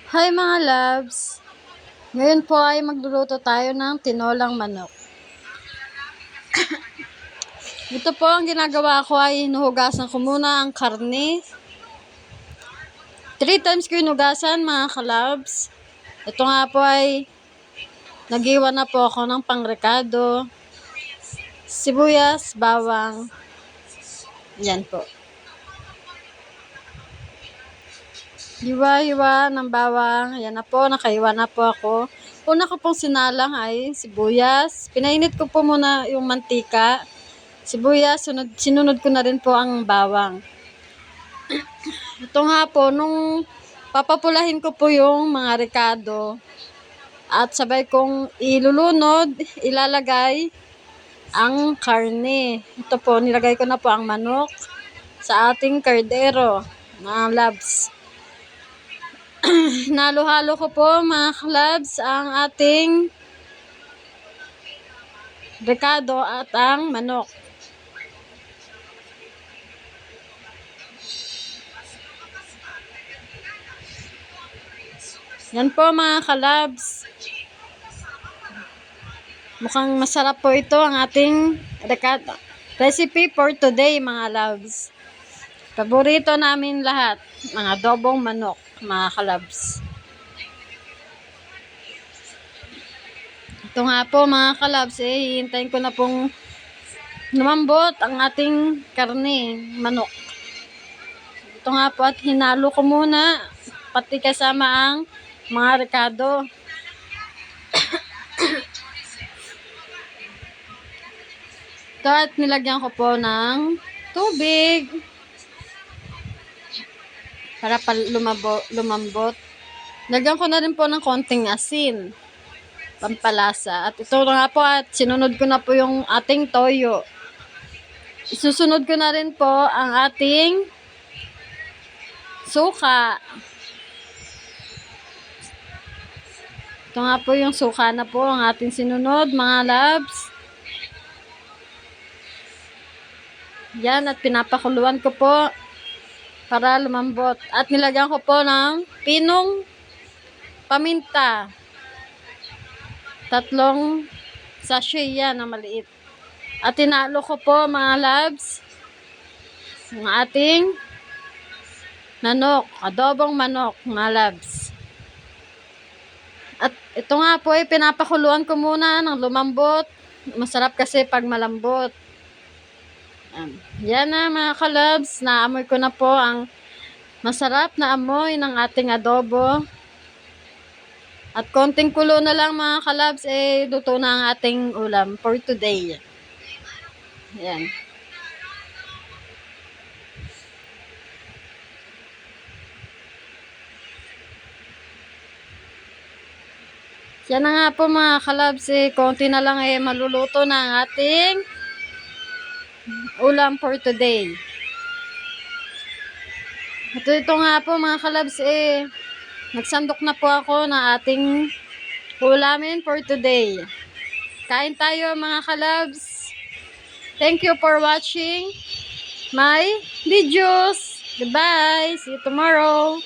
Hi mga loves! Ngayon po ay magluluto tayo ng tinolang manok. Ito po ang ginagawa ko ay hinuhugasan ko muna ang karne. 3 times ko hinugasan mga kalabs. Ito nga po ay nagiwan na po ako ng pangrekado, sibuyas, bawang. Yan po. Hiwa-hiwa ng bawang. Yan na po, nakahiwa na po ako. Una ko pong sinalang ay sibuyas. Pinainit ko po muna yung mantika. Sibuyas, sinunod ko na rin po ang bawang. Ito nga po, nung papapulahin ko po yung mga rekado at sabay kong ilulunod, ilalagay ang karne. Ito po, nilagay ko na po ang manok sa ating kardero, mga labs. Nalo-halo ko po mga labs ang ating rekado at ang manok. Yan po mga kalabs. Mukhang masarap po ito ang ating rekado. Recipe for today mga loves. Paborito namin lahat, mga adobong manok, mga kalabs. Ito nga po mga kalabs, hihintayin ko na pong lumambot ang ating karne, manok. Ito nga po at hinalo ko muna, pati kasama ang mga rekado. Ito at nilagyan ko po ng tubig para lumambot. Lagyan ko na rin po ng konting asin, pampalasa. At ito nga po at sinunod ko na po yung ating toyo. Isusunod ko na rin po ang ating suka. Ito nga po yung suka na po ang ating sinunod mga labs. Yan at pinapakuluan ko po para lumambot. At nilagyan ko po ng pinong paminta. 3 sachet yan na maliit. At tinalo ko po mga labs ang ating manok, adobong manok mga labs. At ito nga po ay pinapakuluan ko muna ng lumambot. Masarap kasi pag malambot. Yan na mga kalabs, naamoy ko na po ang masarap na amoy ng ating adobo. At konting kulo na lang mga kalabs, luto na ang ating ulam for today. Yan. Yan na nga po mga kalabs, konti na lang maluluto na ang ating ulam for today. At ito nga po mga kalabs, nagsandok na po ako ng ating ulamin for today. Kain tayo mga kalabs. Thank you for watching my videos. Goodbye. See you tomorrow.